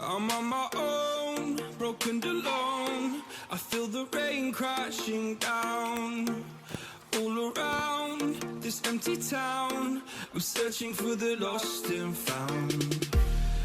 I'm on my own, broken and alone. I feel the rain crashing down. All around this empty town, I'm searching for the lost and found.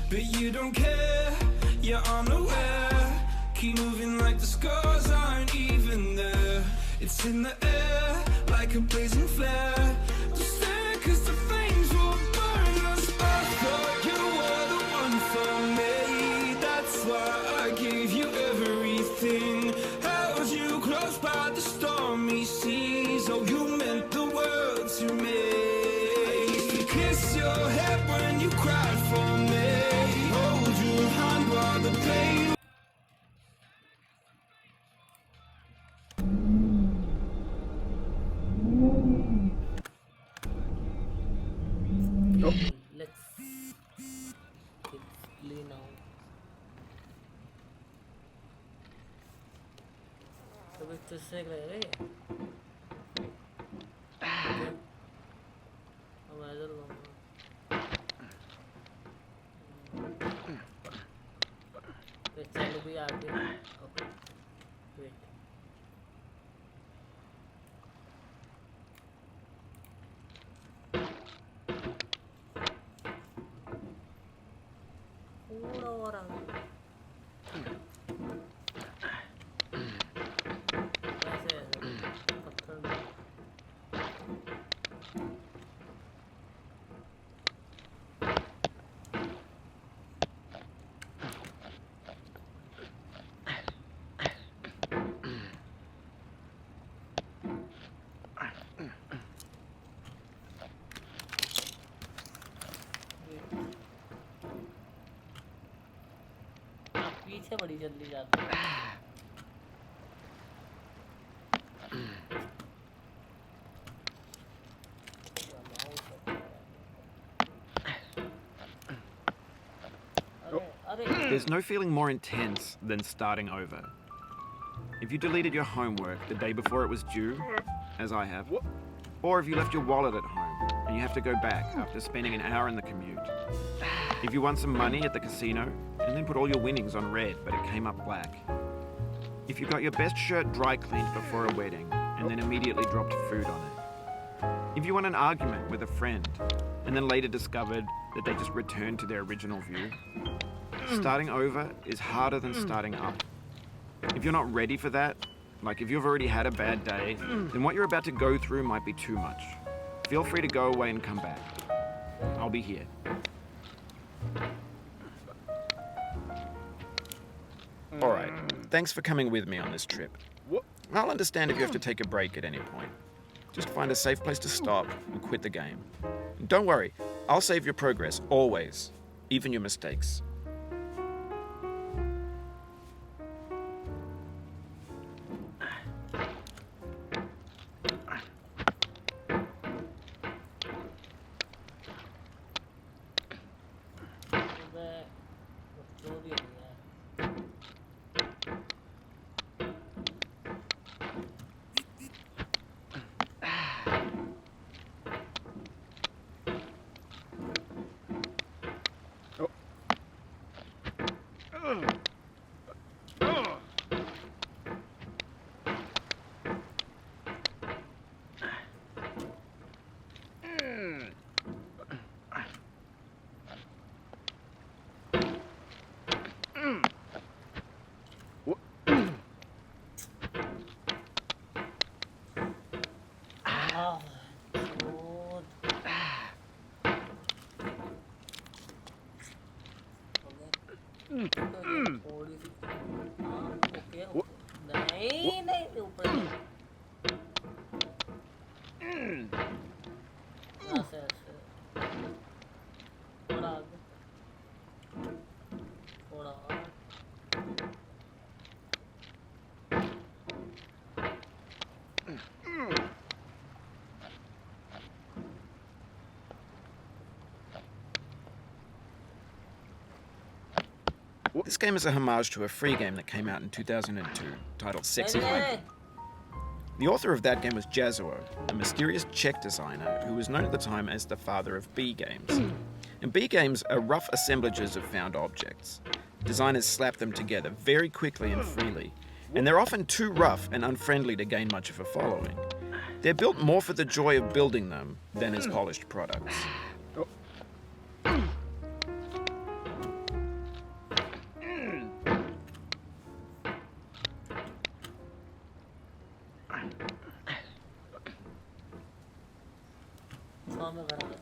But you don't care, you're unaware. Keep moving like the scars aren't even there. It's in the air, like a blazing flare. Just stare, cause the flames will burn us. I thought you were the one for me. That's why I gave you everything. Held you close by the stormy seas. Oh, you meant the world to me. I used to kiss your head when you cried for me. Hold your hand while the pain. Let's play now. तो कुछ तुझसे करेगा ये? अब ऐसा लूँगा। तो चल भी आगे। ओके। वेट। थोड़ा और आगे। ऐसे पत्थर में। पीछे बड़ी जल्दी जाती है। There's no feeling more intense than starting over. If you deleted your homework the day before it was due, as I have, or if you left your wallet at home and you have to go back after spending an hour in the commute. If you won some money at the casino and then put all your winnings on red but it came up black. If you got your best shirt dry cleaned before a wedding and then immediately dropped food on it. If you won an argument with a friend and then later discovered that they just returned to their original view. Starting over is harder than starting up. If you're not ready for that, like if you've already had a bad day, then what you're about to go through might be too much. Feel free to go away and come back. I'll be here. Alright, thanks for coming with me on this trip. I'll understand if you have to take a break at any point. Just find a safe place to stop and quit the game. And don't worry, I'll save your progress, always. Even your mistakes. नहीं नहीं ऊपर ऐसे ऐसे थोड़ा आगे थोड़ा This game is a homage to a free game that came out in 2002, titled Sexy Fight. The author of that game was Jazuo, a mysterious Czech designer who was known at the time as the father of B games. And B games are rough assemblages of found objects. designers slap them together very quickly and freely, and they're often too rough and unfriendly to gain much of a following. They're built more for the joy of building them than as polished products. सौ में भरा है।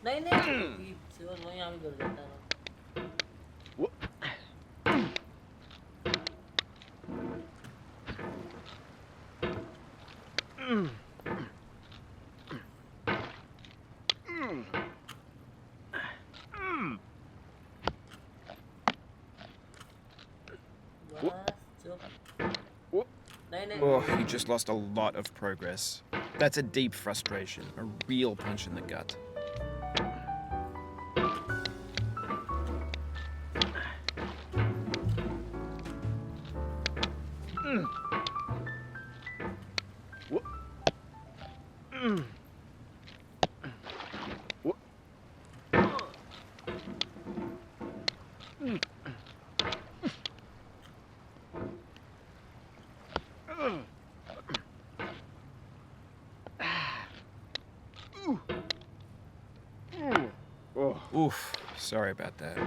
नहीं नहीं सिर्फ वही आगे गिर जाता है। Oh, you just lost a lot of progress. That's a deep frustration, a real punch in the gut. Oof, sorry about that.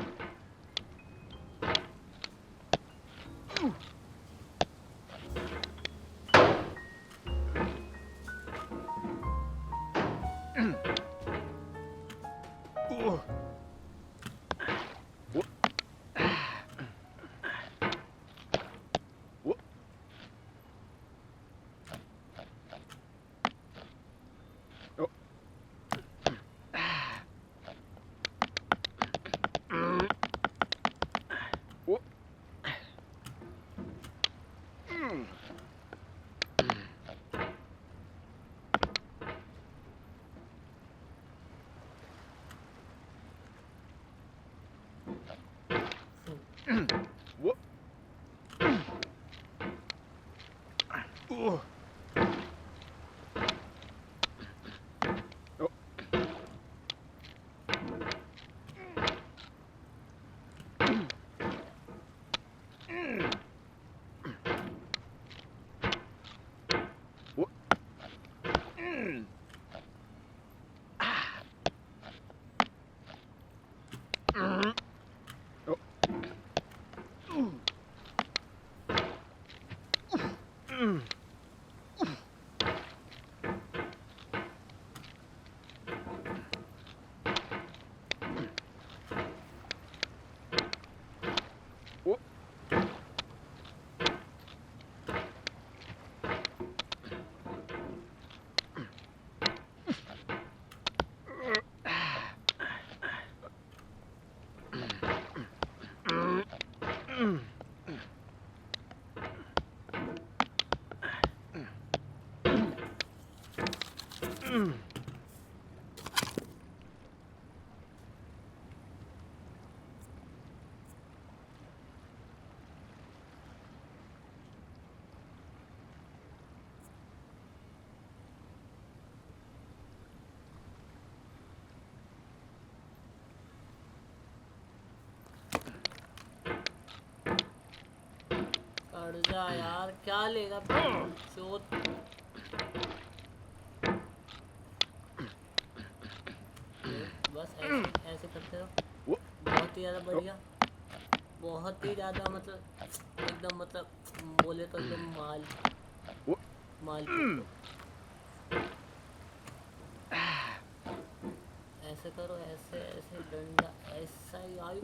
हट जा यार, क्या लेगा चोट। बस ऐसे ऐसे करते रहो, बहुत ही ज़्यादा बढ़िया, बहुत ही ज़्यादा मतलब एकदम मतलब बोले तो एकदम माल माल। ऐसे करो, ऐसे ऐसे डंडा ऐसा ही आयु।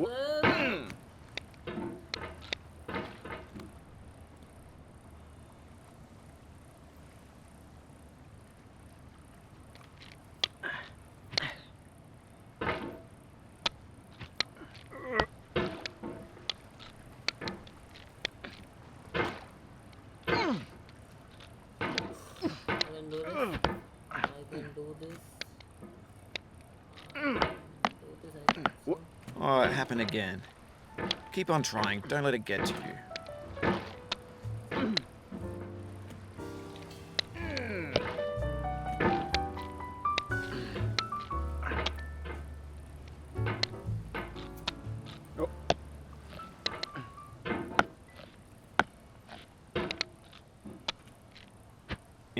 Oh, it happened again. Keep on trying. Don't let it get to you.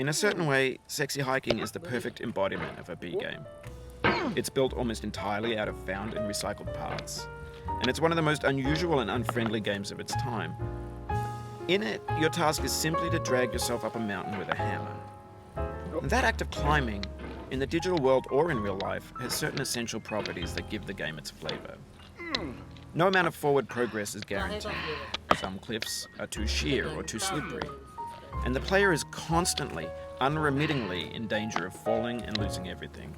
In a certain way, Sexy Hiking is the perfect embodiment of a B game. It's built almost entirely out of found and recycled parts, and it's one of the most unusual and unfriendly games of its time. In it, your task is simply to drag yourself up a mountain with a hammer. And that act of climbing, in the digital world or in real life, has certain essential properties that give the game its flavor. No amount of forward progress is guaranteed. Some cliffs are too sheer or too slippery, and the player is constantly, unremittingly in danger of falling and losing everything.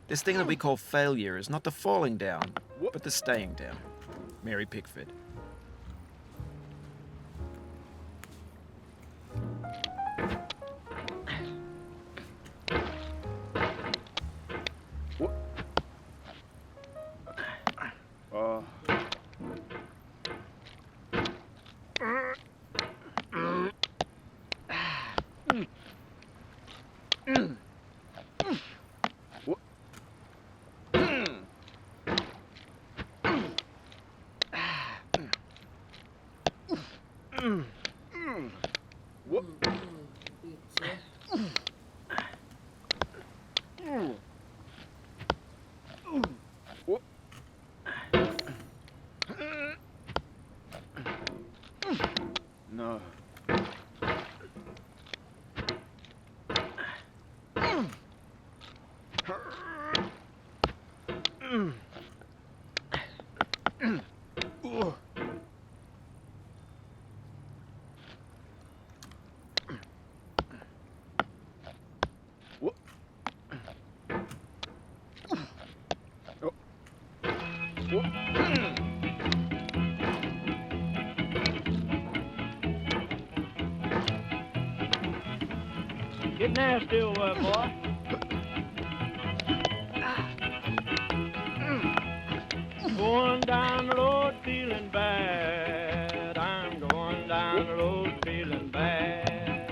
This thing that we call failure is not the falling down, but the staying down. Mary Pickford. No. Get nasty over it, boy. Going down the road feeling bad. I'm going down the road feeling bad.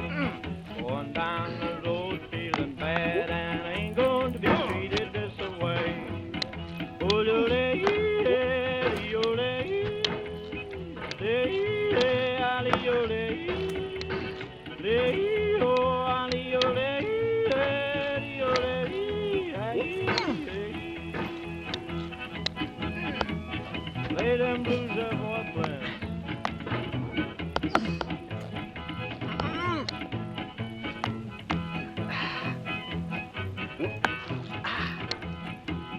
Going down the road feeling bad, and I ain't going to be treated this way. Oh, lay them blues up, boy, friend.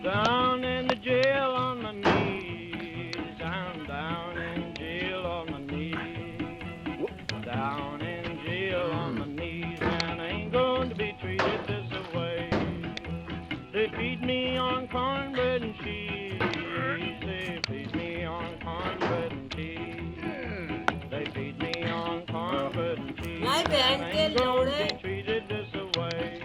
Down in the jail on my knees. I'm down in jail on my knees. Down in jail on my knees, and I ain't going to be treated this way. They feed me on cornbread and cheese. They feed me on cornbread and cheese. They feed me on cornbread and cheese. And I ain't going to be treated this way.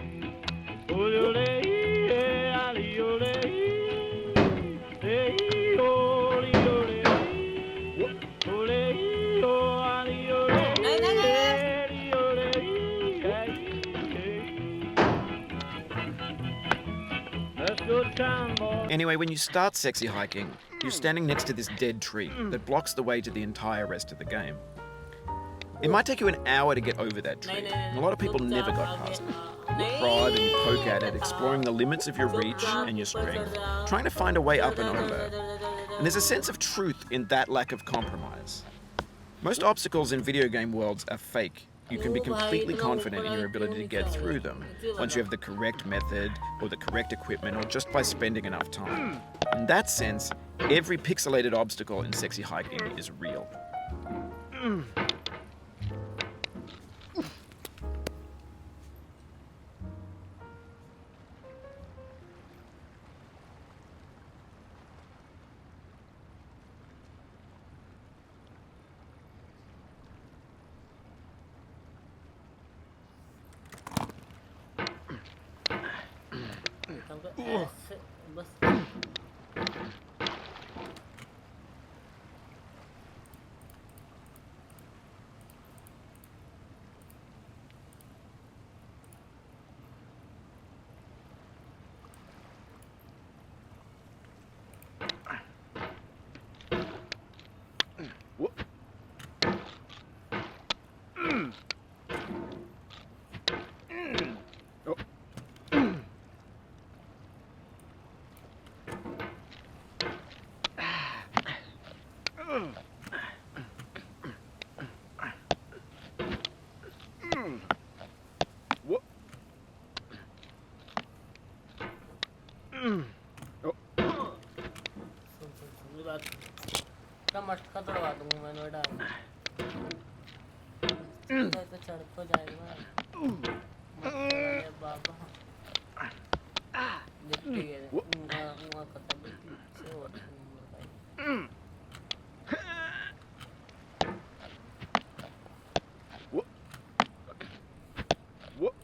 That's good time, boy. Anyway, when you start Sexy Hiking, you're standing next to this dead tree that blocks the way to the entire rest of the game. It might take you an hour to get over that tree, and a lot of people never got past it. You prod and you poke at it, exploring the limits of your reach and your strength, trying to find a way up and over. And there's a sense of truth in that lack of compromise. Most obstacles in video game worlds are fake. You can be completely confident in your ability to get through them once you have the correct method or the correct equipment or just by spending enough time. In that sense, every pixelated obstacle in Sexy Hiking is real. हमको ऐसे बस What? सुन ये बात का मटका तोड़वा दूंगा मैं नोएडा में। तो चढ़ तो जाएगा बाबा लिट्टी है वहाँ खत्म से होता है। What? What?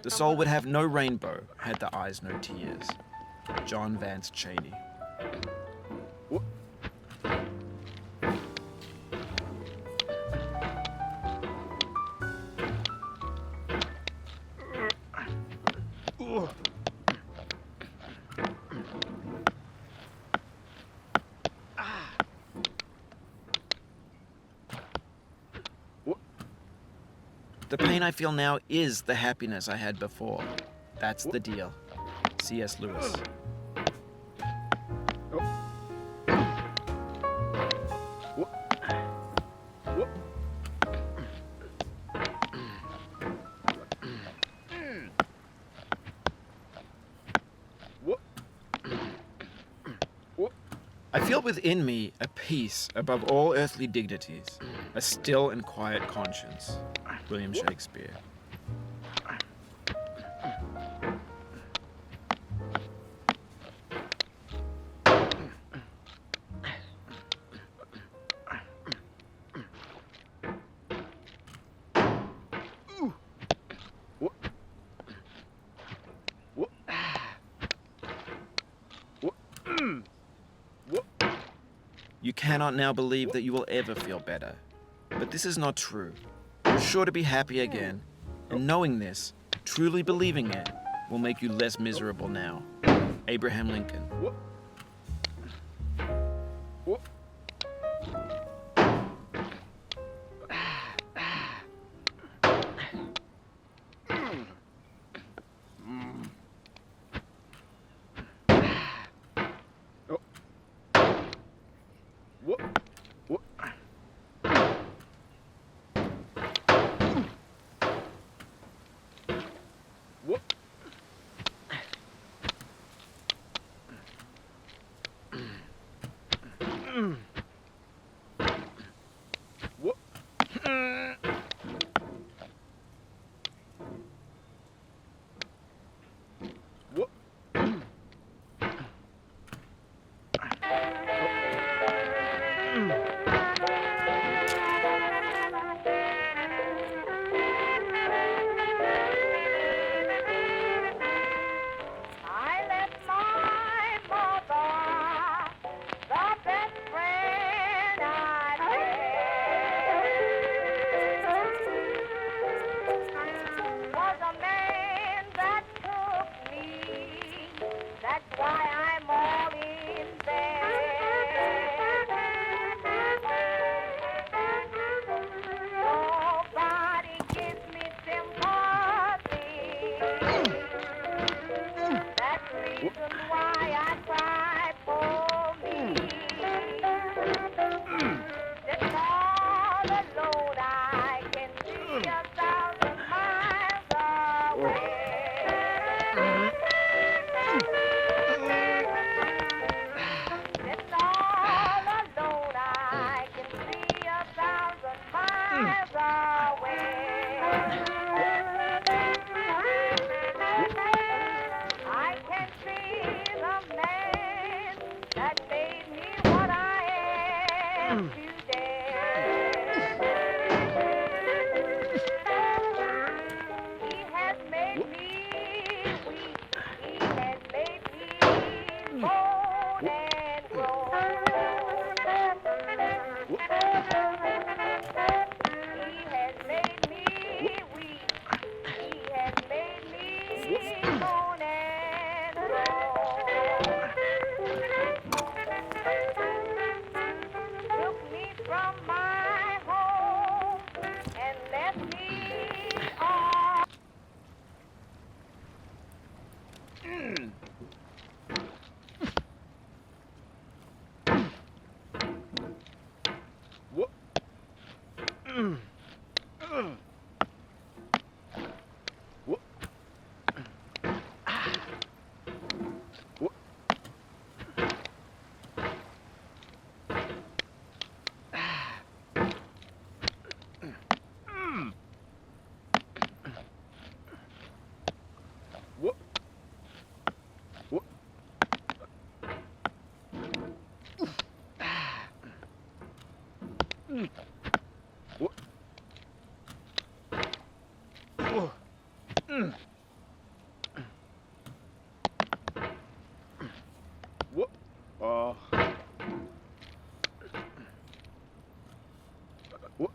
The soul would have no rainbow had the eyes no tears. John Vance Cheney. The pain I feel now is the happiness I had before. That's the deal. C.S. Lewis. I feel within me a peace above all earthly dignities, a still and quiet conscience. William Shakespeare. You cannot now believe that you will ever feel better. But this is not true. You're sure to be happy again, and knowing this, truly believing it, will make you less miserable now. Abraham Lincoln. What? What? What?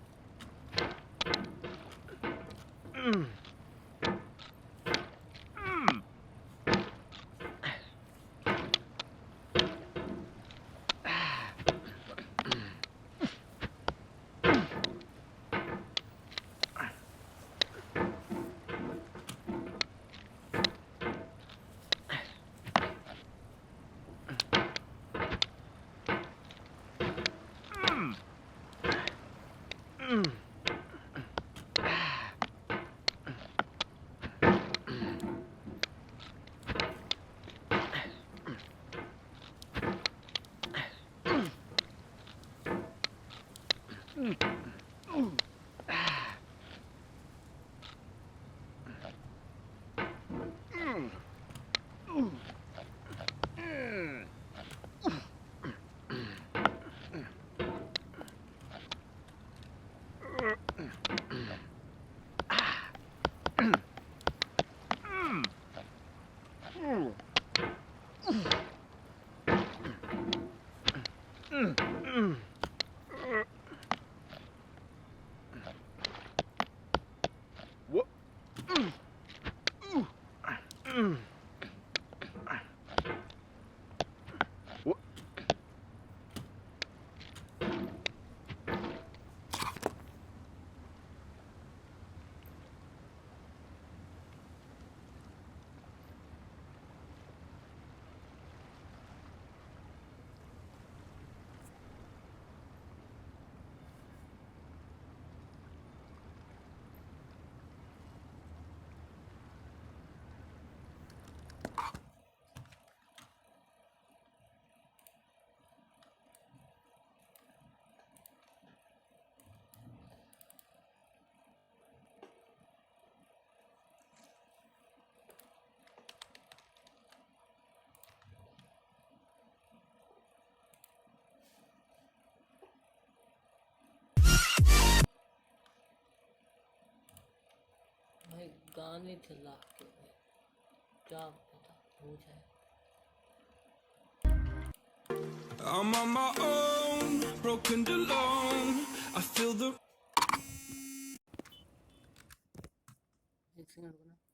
What? भाई गाने चला के क्या पता हो जाए। I'm on my own, broken alone. I feel the एक second रुकना।